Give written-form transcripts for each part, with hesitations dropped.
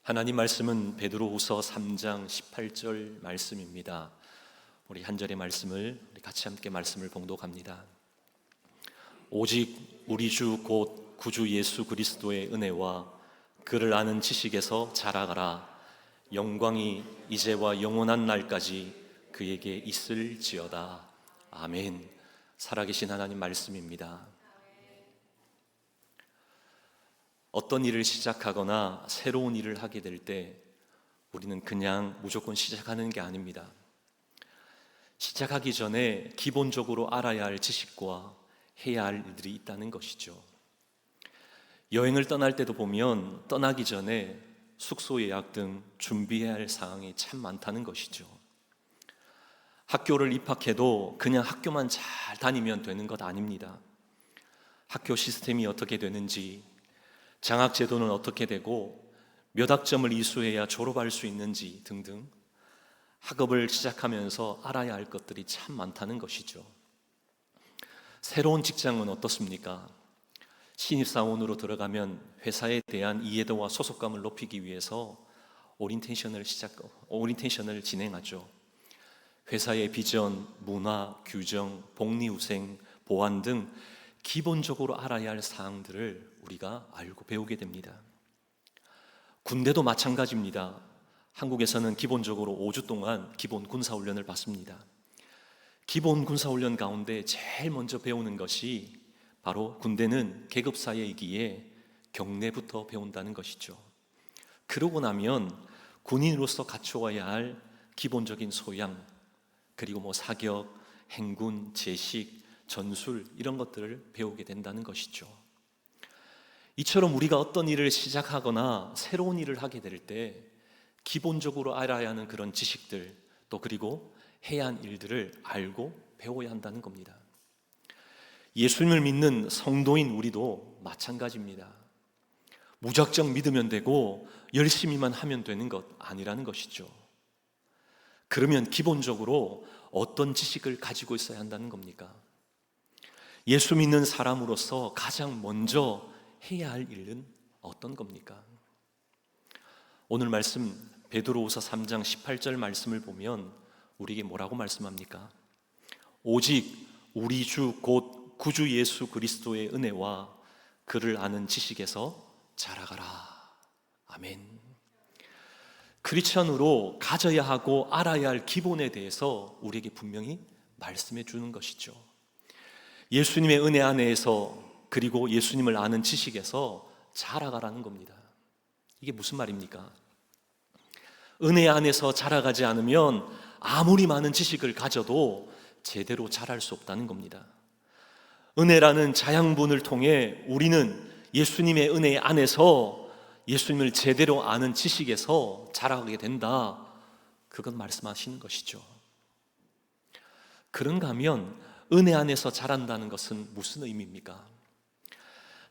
하나님 말씀은 베드로후서 3장 18절 말씀입니다. 우리 한 절의 말씀을 같이 함께 말씀을 봉독합니다. 오직 우리 주 곧 구주 예수 그리스도의 은혜와 그를 아는 지식에서 자라가라. 영광이 이제와 영원한 날까지 그에게 있을지어다. 아멘. 살아계신 하나님 말씀입니다. 어떤 일을 시작하거나 새로운 일을 하게 될 때 우리는 그냥 무조건 시작하는 게 아닙니다. 시작하기 전에 기본적으로 알아야 할 지식과 해야 할 일들이 있다는 것이죠. 여행을 떠날 때도 보면 떠나기 전에 숙소 예약 등 준비해야 할 사항이 참 많다는 것이죠. 학교를 입학해도 그냥 학교만 잘 다니면 되는 것 아닙니다. 학교 시스템이 어떻게 되는지, 장학제도는 어떻게 되고 몇 학점을 이수해야 졸업할 수 있는지 등등 학업을 시작하면서 알아야 할 것들이 참 많다는 것이죠. 새로운 직장은 어떻습니까? 신입사원으로 들어가면 회사에 대한 이해도와 소속감을 높이기 위해서 오리엔테이션을 진행하죠. 회사의 비전, 문화, 규정, 복리후생, 보안 등 기본적으로 알아야 할 사항들을 우리가 알고 배우게 됩니다. 군대도 마찬가지입니다. 한국에서는 기본적으로 5주 동안 기본 군사훈련을 받습니다. 기본 군사훈련 가운데 제일 먼저 배우는 것이 바로 군대는 계급사회이기에 경례부터 배운다는 것이죠. 그러고 나면 군인으로서 갖추어야 할 기본적인 소양, 그리고 사격, 행군, 제식, 전술 이런 것들을 배우게 된다는 것이죠. 이처럼 우리가 어떤 일을 시작하거나 새로운 일을 하게 될 때 기본적으로 알아야 하는 그런 지식들, 또 그리고 해야 할 일들을 알고 배워야 한다는 겁니다. 예수님을 믿는 성도인 우리도 마찬가지입니다. 무작정 믿으면 되고 열심히만 하면 되는 것 아니라는 것이죠. 그러면 기본적으로 어떤 지식을 가지고 있어야 한다는 겁니까? 예수 믿는 사람으로서 가장 먼저 해야 할 일은 어떤 겁니까? 오늘 말씀 베드로후서 3장 18절 말씀을 보면 우리에게 뭐라고 말씀합니까? 오직 우리 주 곧 구주 예수 그리스도의 은혜와 그를 아는 지식에서 자라가라. 아멘. 크리스천으로 가져야 하고 알아야 할 기본에 대해서 우리에게 분명히 말씀해 주는 것이죠. 예수님의 은혜 안에서, 그리고 예수님을 아는 지식에서 자라가라는 겁니다. 이게 무슨 말입니까? 은혜 안에서 자라가지 않으면 아무리 많은 지식을 가져도 제대로 자랄 수 없다는 겁니다. 은혜라는 자양분을 통해 우리는 예수님의 은혜 안에서 예수님을 제대로 아는 지식에서 자라가게 된다, 그건 말씀하시는 것이죠. 그런가 하면 은혜 안에서 자란다는 것은 무슨 의미입니까?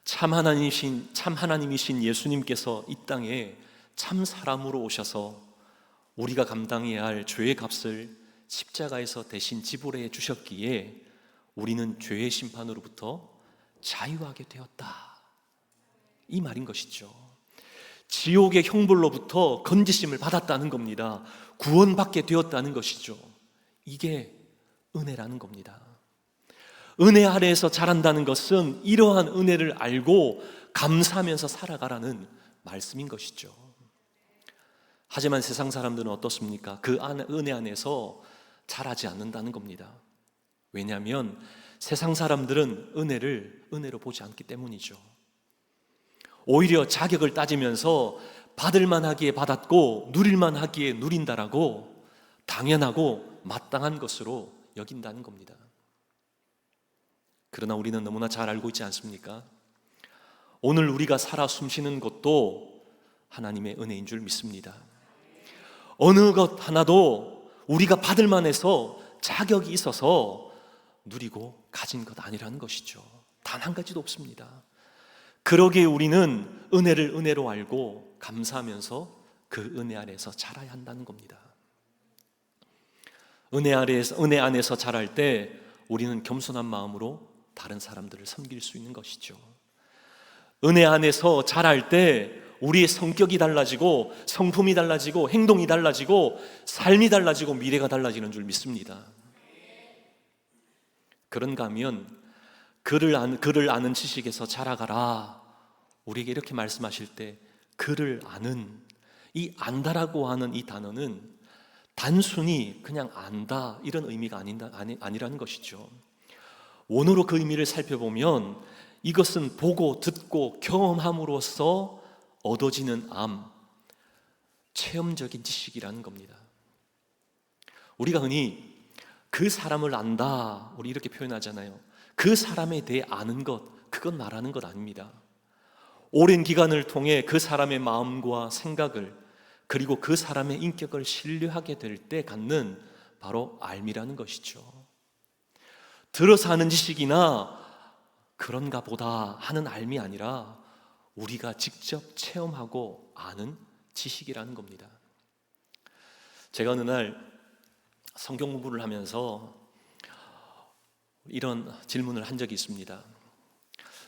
참 하나님이신 예수님께서 이 땅에 참 사람으로 오셔서 우리가 감당해야 할 죄의 값을 십자가에서 대신 지불해 주셨기에 우리는 죄의 심판으로부터 자유하게 되었다, 이 말인 것이죠. 지옥의 형벌로부터 건지심을 받았다는 겁니다. 구원받게 되었다는 것이죠. 이게 은혜라는 겁니다. 은혜 아래에서 자란다는 것은 이러한 은혜를 알고 감사하면서 살아가라는 말씀인 것이죠. 하지만 세상 사람들은 어떻습니까? 그 은혜 안에서 자라지 않는다는 겁니다. 왜냐하면 세상 사람들은 은혜를 은혜로 보지 않기 때문이죠. 오히려 자격을 따지면서 받을만 하기에 받았고 누릴만 하기에 누린다라고 당연하고 마땅한 것으로 여긴다는 겁니다. 그러나 우리는 너무나 잘 알고 있지 않습니까? 오늘 우리가 살아 숨쉬는 것도 하나님의 은혜인 줄 믿습니다. 어느 것 하나도 우리가 받을 만해서 자격이 있어서 누리고 가진 것 아니라는 것이죠. 단 한 가지도 없습니다. 그러기에 우리는 은혜를 은혜로 알고 감사하면서 그 은혜 아래에서 자라야 한다는 겁니다. 은혜 안에서 자랄 때 우리는 겸손한 마음으로 다른 사람들을 섬길 수 있는 것이죠. 은혜 안에서 자랄 때 우리의 성격이 달라지고 성품이 달라지고 행동이 달라지고 삶이 달라지고 미래가 달라지는 줄 믿습니다. 그런가 하면 그를 아는 지식에서 자라가라, 우리에게 이렇게 말씀하실 때 그를 아는, 이 안다라고 하는 이 단어는 단순히 그냥 안다 이런 의미가 아니라는 것이죠. 원어로 그 의미를 살펴보면 이것은 보고 듣고 경험함으로써 얻어지는 체험적인 지식이라는 겁니다. 우리가 흔히 그 사람을 안다, 우리 이렇게 표현하잖아요. 그 사람에 대해 아는 것, 그건 말하는 것 아닙니다. 오랜 기간을 통해 그 사람의 마음과 생각을, 그리고 그 사람의 인격을 신뢰하게 될 때 갖는 바로 알미라는 것이죠. 들어서 하는 지식이나 그런가 보다 하는 알미 아니라 우리가 직접 체험하고 아는 지식이라는 겁니다. 제가 어느 날 성경 공부를 하면서 이런 질문을 한 적이 있습니다.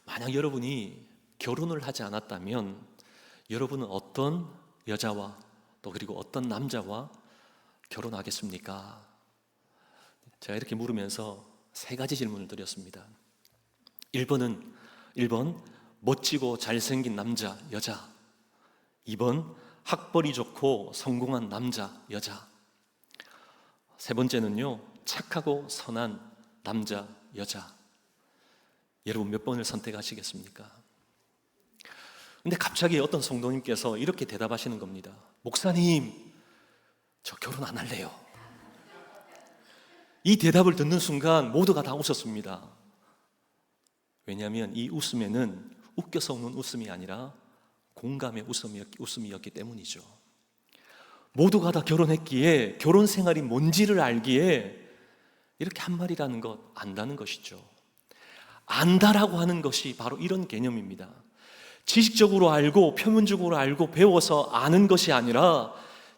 만약 여러분이 결혼을 하지 않았다면 여러분은 어떤 여자와 또 그리고 어떤 남자와 결혼하겠습니까? 제가 이렇게 물으면서 세 가지 질문을 드렸습니다. 1번 멋지고 잘생긴 남자, 여자. 2번 학벌이 좋고 성공한 남자, 여자. 세 번째는요, 착하고 선한 남자, 여자. 여러분 몇 번을 선택하시겠습니까? 근데 갑자기 어떤 성도님께서 이렇게 대답하시는 겁니다. 목사님, 저 결혼 안 할래요. 이 대답을 듣는 순간 모두가 다 웃었습니다. 왜냐하면 이 웃음에는 웃겨서 웃는 웃음이 아니라 공감의 웃음이었기 때문이죠. 모두가 다 결혼했기에 결혼 생활이 뭔지를 알기에 이렇게 한 말이라는 것, 안다는 것이죠. 안다라고 하는 것이 바로 이런 개념입니다. 지식적으로 알고 표면적으로 알고 배워서 아는 것이 아니라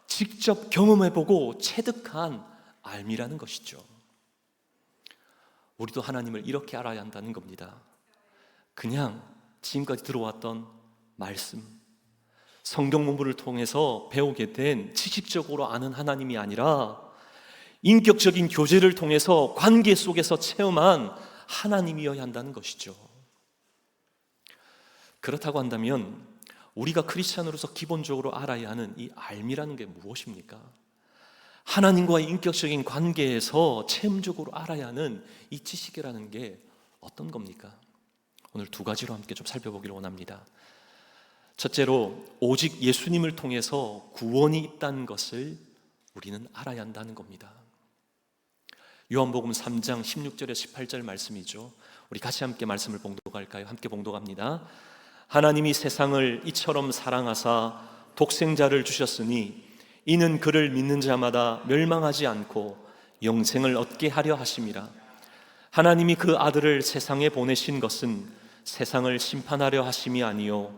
직접 경험해보고 체득한 알미라는 것이죠. 우리도 하나님을 이렇게 알아야 한다는 겁니다. 그냥 지금까지 들어왔던 말씀, 성경 공부를 통해서 배우게 된 지식적으로 아는 하나님이 아니라 인격적인 교제를 통해서 관계 속에서 체험한 하나님이어야 한다는 것이죠. 그렇다고 한다면 우리가 크리스찬으로서 기본적으로 알아야 하는 이 알미라는 게 무엇입니까? 하나님과의 인격적인 관계에서 체험적으로 알아야 하는 이 지식이라는 게 어떤 겁니까? 오늘 두 가지로 함께 좀 살펴보기를 원합니다. 첫째로, 오직 예수님을 통해서 구원이 있다는 것을 우리는 알아야 한다는 겁니다. 요한복음 3장 16절에서 18절 말씀이죠. 우리 같이 함께 말씀을 봉독할까요? 함께 봉독합니다. 하나님이 세상을 이처럼 사랑하사 독생자를 주셨으니 이는 그를 믿는 자마다 멸망하지 않고 영생을 얻게 하려 하심이라. 하나님이 그 아들을 세상에 보내신 것은 세상을 심판하려 하심이 아니요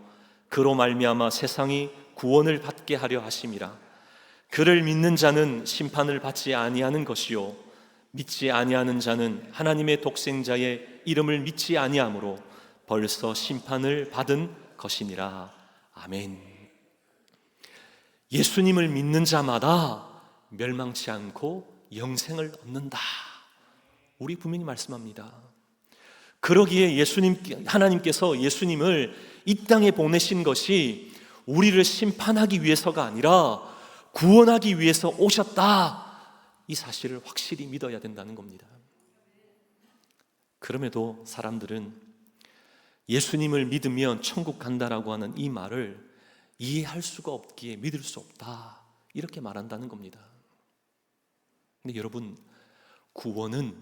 그로 말미암아 세상이 구원을 받게 하려 하심이라. 그를 믿는 자는 심판을 받지 아니하는 것이요 믿지 아니하는 자는 하나님의 독생자의 이름을 믿지 아니하므로 벌써 심판을 받은 것이니라. 아멘. 예수님을 믿는 자마다 멸망치 않고 영생을 얻는다. 우리 분명히 말씀합니다. 그러기에 하나님께서 예수님을 이 땅에 보내신 것이 우리를 심판하기 위해서가 아니라 구원하기 위해서 오셨다. 이 사실을 확실히 믿어야 된다는 겁니다. 그럼에도 사람들은 예수님을 믿으면 천국 간다라고 하는 이 말을 이해할 수가 없기에 믿을 수 없다, 이렇게 말한다는 겁니다. 근데 여러분, 구원은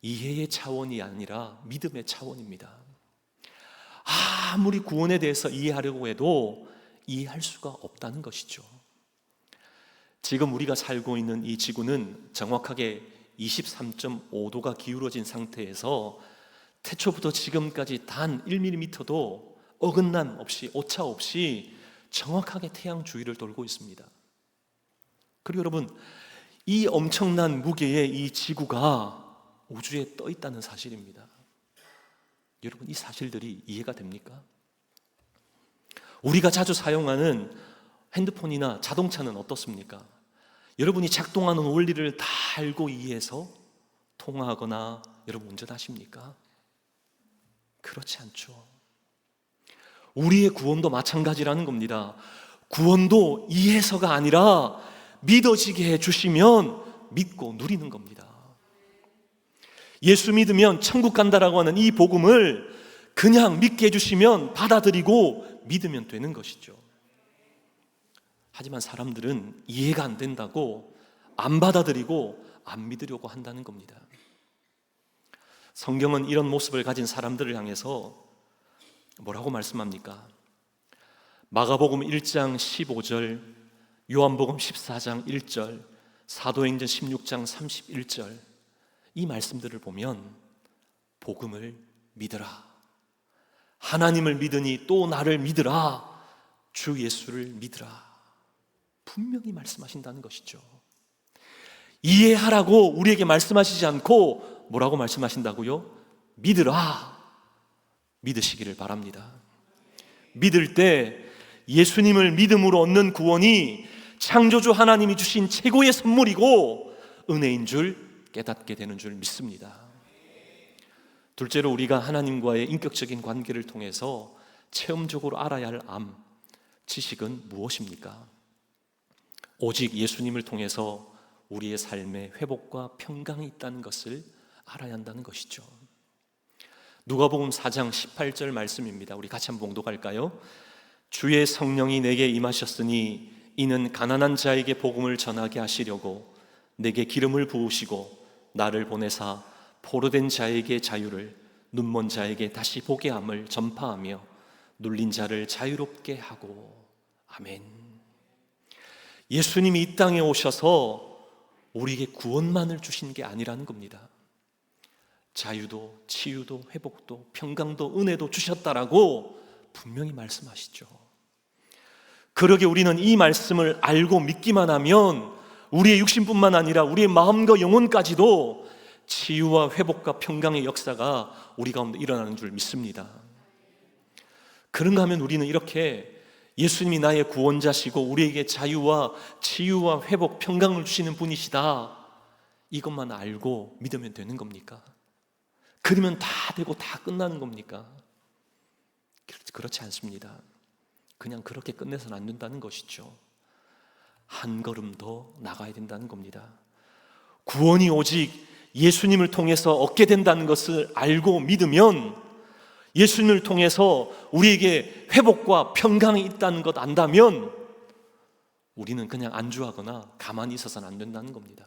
이해의 차원이 아니라 믿음의 차원입니다. 아무리 구원에 대해서 이해하려고 해도 이해할 수가 없다는 것이죠. 지금 우리가 살고 있는 이 지구는 정확하게 23.5도가 기울어진 상태에서 태초부터 지금까지 단 1mm도 어긋남 없이, 오차 없이 정확하게 태양 주위를 돌고 있습니다. 그리고 여러분, 이 엄청난 무게의 이 지구가 우주에 떠 있다는 사실입니다. 여러분, 이 사실들이 이해가 됩니까? 우리가 자주 사용하는 핸드폰이나 자동차는 어떻습니까? 여러분이 작동하는 원리를 다 알고 이해해서 통화하거나 여러분 운전하십니까? 그렇지 않죠. 우리의 구원도 마찬가지라는 겁니다. 구원도 이해서가 아니라 믿어지게 해주시면 믿고 누리는 겁니다. 예수 믿으면 천국 간다라고 하는 이 복음을 그냥 믿게 해주시면 받아들이고 믿으면 되는 것이죠. 하지만 사람들은 이해가 안 된다고 안 받아들이고 안 믿으려고 한다는 겁니다. 성경은 이런 모습을 가진 사람들을 향해서 뭐라고 말씀합니까? 마가복음 1장 15절, 요한복음 14장 1절, 사도행전 16장 31절 이 말씀들을 보면 복음을 믿으라, 하나님을 믿으니 또 나를 믿으라, 주 예수를 믿으라 분명히 말씀하신다는 것이죠. 이해하라고 우리에게 말씀하시지 않고 뭐라고 말씀하신다고요? 믿으라. 믿으시기를 바랍니다. 믿을 때 예수님을 믿음으로 얻는 구원이 창조주 하나님이 주신 최고의 선물이고 은혜인 줄 깨닫게 되는 줄 믿습니다. 둘째로 우리가 하나님과의 인격적인 관계를 통해서 체험적으로 알아야 할 지식은 무엇입니까? 오직 예수님을 통해서 우리의 삶에 회복과 평강이 있다는 것을 알아야 한다는 것이죠. 누가복음 4장 18절 말씀입니다. 우리 같이 한번 봉독할까요? 주의 성령이 내게 임하셨으니 이는 가난한 자에게 복음을 전하게 하시려고 내게 기름을 부으시고 나를 보내사 포로된 자에게 자유를, 눈먼 자에게 다시 보게 함을 전파하며 눌린 자를 자유롭게 하고. 아멘. 예수님이 이 땅에 오셔서 우리에게 구원만을 주신 게 아니라는 겁니다. 자유도, 치유도, 회복도, 평강도, 은혜도 주셨다라고 분명히 말씀하시죠. 그러게 우리는 이 말씀을 알고 믿기만 하면 우리의 육신뿐만 아니라 우리의 마음과 영혼까지도 치유와 회복과 평강의 역사가 우리 가운데 일어나는 줄 믿습니다. 그런가 하면 우리는 이렇게 예수님이 나의 구원자시고 우리에게 자유와 치유와 회복, 평강을 주시는 분이시다 이것만 알고 믿으면 되는 겁니까? 그러면 다 되고 다 끝나는 겁니까? 그렇지 않습니다. 그냥 그렇게 끝내서는 안 된다는 것이죠. 한 걸음 더 나가야 된다는 겁니다. 구원이 오직 예수님을 통해서 얻게 된다는 것을 알고 믿으면, 예수님을 통해서 우리에게 회복과 평강이 있다는 것 안다면 우리는 그냥 안주하거나 가만히 있어서는 안 된다는 겁니다.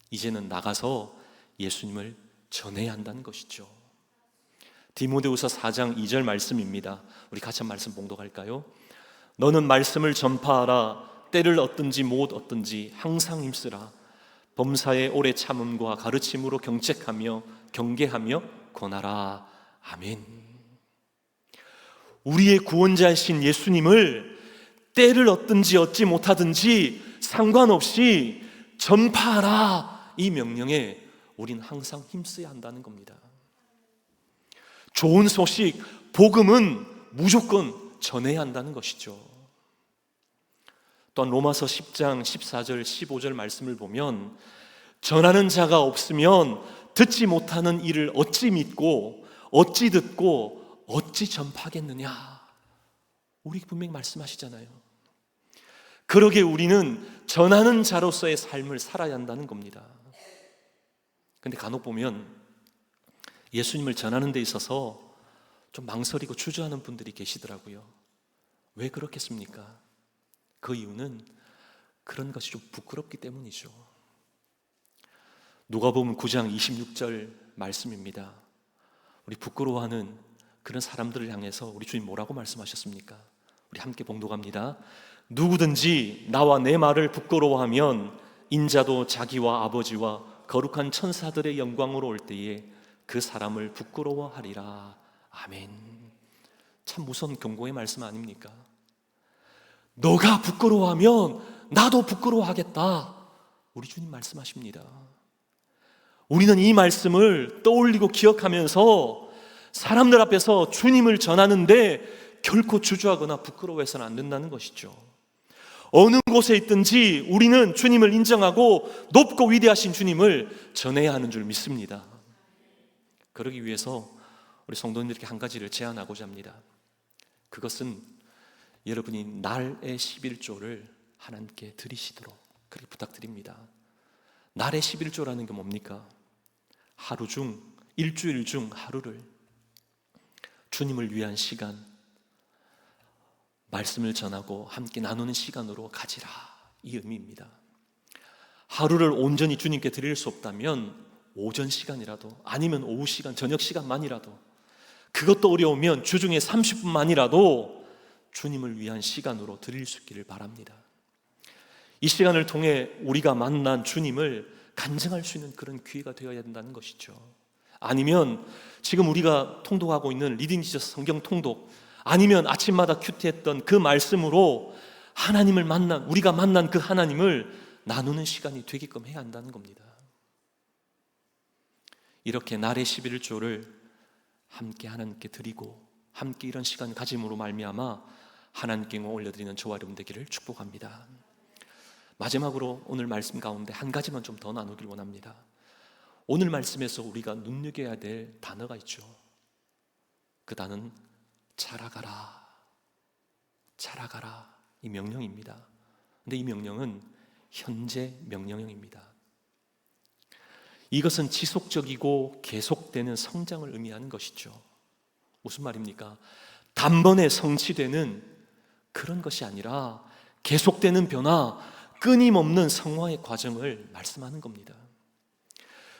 이제는 나가서 예수님을 전해야 한다는 것이죠. 디모데후서 4장 2절 말씀입니다. 우리 같이 한 말씀 봉독할까요? 너는 말씀을 전파하라. 때를 얻든지 못 얻든지 항상 힘쓰라. 범사에 오래 참음과 가르침으로 경책하며 경계하며 권하라. 아멘. 우리의 구원자이신 예수님을 때를 얻든지 얻지 못하든지 상관없이 전파하라. 이 명령에 우리는 항상 힘써야 한다는 겁니다. 좋은 소식, 복음은 무조건 전해야 한다는 것이죠. 또한 로마서 10장 14절 15절 말씀을 보면 전하는 자가 없으면 듣지 못하는 일을 어찌 믿고 어찌 듣고 어찌 전파하겠느냐. 우리 분명히 말씀하시잖아요. 그러게 우리는 전하는 자로서의 삶을 살아야 한다는 겁니다. 근데 간혹 보면 예수님을 전하는 데 있어서 좀 망설이고 주저하는 분들이 계시더라고요. 왜 그렇겠습니까? 그 이유는 그런 것이 좀 부끄럽기 때문이죠. 누가복음 9장 26절 말씀입니다. 우리 부끄러워하는 그런 사람들을 향해서 우리 주님 뭐라고 말씀하셨습니까? 우리 함께 봉독합니다. 누구든지 나와 내 말을 부끄러워하면 인자도 자기와 아버지와 거룩한 천사들의 영광으로 올 때에 그 사람을 부끄러워하리라. 아멘. 참 무서운 경고의 말씀 아닙니까? 너가 부끄러워하면 나도 부끄러워하겠다. 우리 주님 말씀하십니다. 우리는 이 말씀을 떠올리고 기억하면서 사람들 앞에서 주님을 전하는데 결코 주저하거나 부끄러워해서는 안 된다는 것이죠. 어느 곳에 있든지 우리는 주님을 인정하고 높고 위대하신 주님을 전해야 하는 줄 믿습니다. 그러기 위해서 우리 성도님들께 한 가지를 제안하고자 합니다. 그것은 여러분이 날의 11조를 하나님께 드리시도록 그렇게 부탁드립니다. 날의 11조라는 게 뭡니까? 하루 중, 일주일 중 하루를 주님을 위한 시간, 말씀을 전하고 함께 나누는 시간으로 가지라, 이 의미입니다. 하루를 온전히 주님께 드릴 수 없다면 오전 시간이라도, 아니면 오후 시간, 저녁 시간만이라도, 그것도 어려우면 주중에 30분만이라도 주님을 위한 시간으로 드릴 수 있기를 바랍니다. 이 시간을 통해 우리가 만난 주님을 간증할 수 있는 그런 기회가 되어야 된다는 것이죠. 아니면 지금 우리가 통독하고 있는 리딩 지저스 성경 통독, 아니면 아침마다 큐티했던 그 말씀으로 하나님을 만난, 우리가 만난 그 하나님을 나누는 시간이 되게끔 해야 한다는 겁니다. 이렇게 날의 11조를 함께 하나님께 드리고 함께 이런 시간을 가짐으로 말미암아 하나님께 영광 올려드리는 저와 여러분 되기를 축복합니다. 마지막으로 오늘 말씀 가운데 한 가지만 좀 더 나누길 원합니다. 오늘 말씀에서 우리가 눈여겨야 될 단어가 있죠. 그 단어는 자라가라, 자라가라, 이 명령입니다. 근데 이 명령은 현재 명령형입니다. 이것은 지속적이고 계속되는 성장을 의미하는 것이죠. 무슨 말입니까? 단번에 성취되는 그런 것이 아니라 계속되는 변화, 끊임없는 성화의 과정을 말씀하는 겁니다.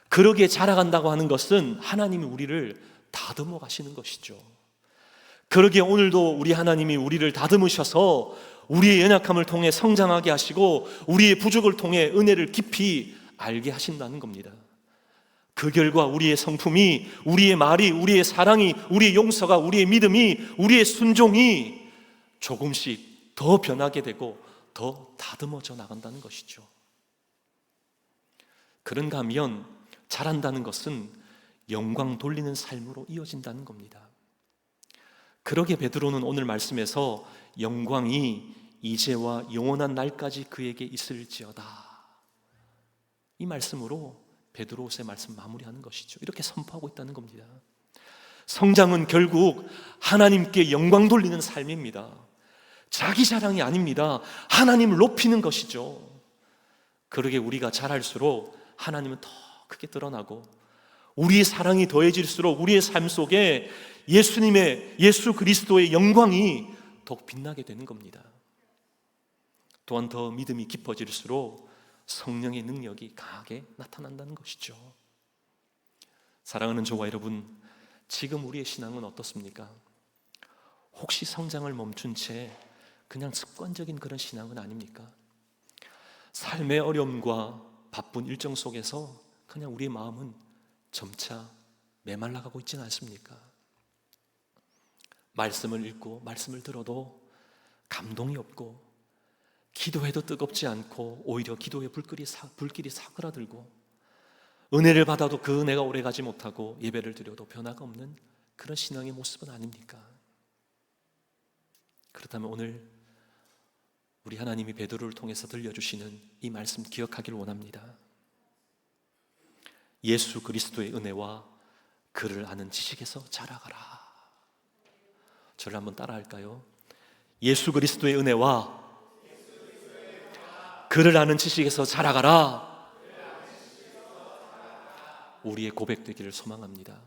그러기에 자라간다고 하는 것은 하나님이 우리를 다듬어 가시는 것이죠. 그러기에 오늘도 우리 하나님이 우리를 다듬으셔서 우리의 연약함을 통해 성장하게 하시고 우리의 부족을 통해 은혜를 깊이 알게 하신다는 겁니다. 그 결과 우리의 성품이, 우리의 말이, 우리의 사랑이, 우리의 용서가, 우리의 믿음이, 우리의 순종이 조금씩 더 변하게 되고 더 다듬어져 나간다는 것이죠. 그런가 하면 자란다는 것은 영광 돌리는 삶으로 이어진다는 겁니다. 그러게 베드로는 오늘 말씀에서 영광이 이제와 영원한 날까지 그에게 있을지어다, 이 말씀으로 베드로의 말씀 마무리하는 것이죠. 이렇게 선포하고 있다는 겁니다. 성장은 결국 하나님께 영광 돌리는 삶입니다. 자기 자랑이 아닙니다. 하나님을 높이는 것이죠. 그러게 우리가 자랄수록 하나님은 더 크게 드러나고 우리의 사랑이 더해질수록 우리의 삶 속에 예수 그리스도의 영광이 더욱 빛나게 되는 겁니다. 또한 더 믿음이 깊어질수록 성령의 능력이 강하게 나타난다는 것이죠. 사랑하는 저와 여러분, 지금 우리의 신앙은 어떻습니까? 혹시 성장을 멈춘 채 그냥 습관적인 그런 신앙은 아닙니까? 삶의 어려움과 바쁜 일정 속에서 그냥 우리의 마음은 점차 메말라가고 있지는 않습니까? 말씀을 읽고 말씀을 들어도 감동이 없고 기도해도 뜨겁지 않고 오히려 기도의 불길이 사그라들고 은혜를 받아도 그 은혜가 오래가지 못하고 예배를 드려도 변화가 없는 그런 신앙의 모습은 아닙니까? 그렇다면 오늘 우리 하나님이 베드로를 통해서 들려주시는 이 말씀 기억하기를 원합니다. 예수 그리스도의 은혜와 그를 아는 지식에서 자라가라. 저를 한번 따라할까요? 예수 그리스도의 은혜와 그를 아는 지식에서 자라가라. 우리의 고백되기를 소망합니다.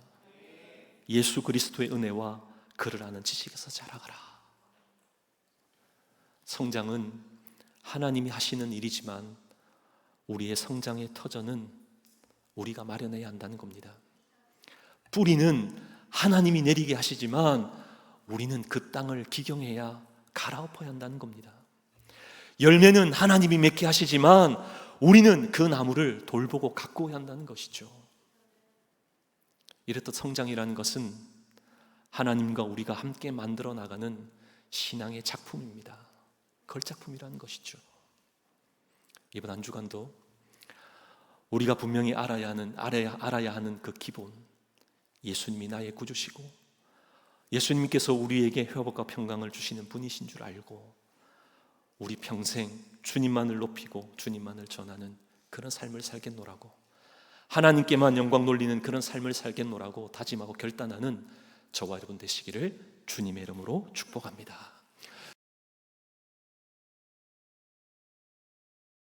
예수 그리스도의 은혜와 그를 아는 지식에서 자라가라. 성장은 하나님이 하시는 일이지만 우리의 성장의 터전은 우리가 마련해야 한다는 겁니다. 뿌리는 하나님이 내리게 하시지만 우리는 그 땅을 기경해야 갈아엎어야 한다는 겁니다. 열매는 하나님이 맺게 하시지만 우리는 그 나무를 돌보고 가꾸어야 한다는 것이죠. 이렇듯 성장이라는 것은 하나님과 우리가 함께 만들어 나가는 신앙의 작품입니다. 걸작품이라는 것이죠. 이번 한 주간도 우리가 분명히 알아야 하는 그 기본, 예수님이 나의 구주시고 예수님께서 우리에게 회복과 평강을 주시는 분이신 줄 알고 우리 평생 주님만을 높이고 주님만을 전하는 그런 삶을 살겠노라고, 하나님께만 영광 돌리는 그런 삶을 살겠노라고 다짐하고 결단하는 저와 여러분 되시기를 주님의 이름으로 축복합니다.